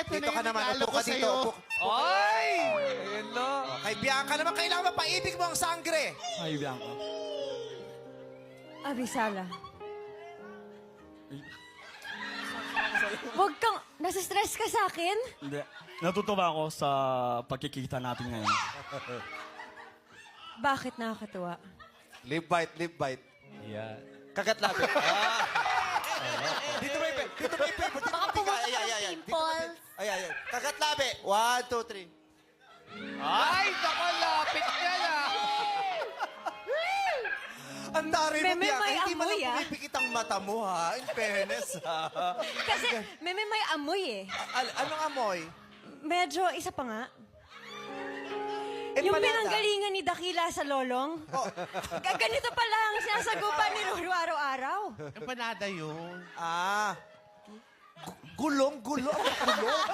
Ito Dito na ka yung naman, regalo upo ko ka dito. sa'yo. Ay! Ayun no. Kay Bianca naman, kailangan mapaibig mo ang sangre. Ay, Bianca. Abisala. Huwag kang... Nasa-stress ka sa akin? Hindi. Natutuwa ako sa pagkikita natin ngayon. Bakit nakakatuwa? Lip bite, lip bite. Yan. Kagat labi. Dito may dito may paper. Dito Baka may pumunta ay, ay, ng ay, ay. Dito pimples. Ay, ay, ay. Kagat labi. 1, 2, 3. Ay, naku, lapit ka na. Ang dari mo, Meme, Bianca. may Hindi man amoy, lang ah. pumipikit ang mata mo, ha? In fairness, ha? Kasi may amoy eh. Anong amoy? Medyo isa pa nga. Yung Empanada. pinanggalingan ni Dakila sa lolong. Ganito pala ang sinasagupan ni Roro araw-araw. Empanada yun. Ah. Gulong, gulong. Gulong.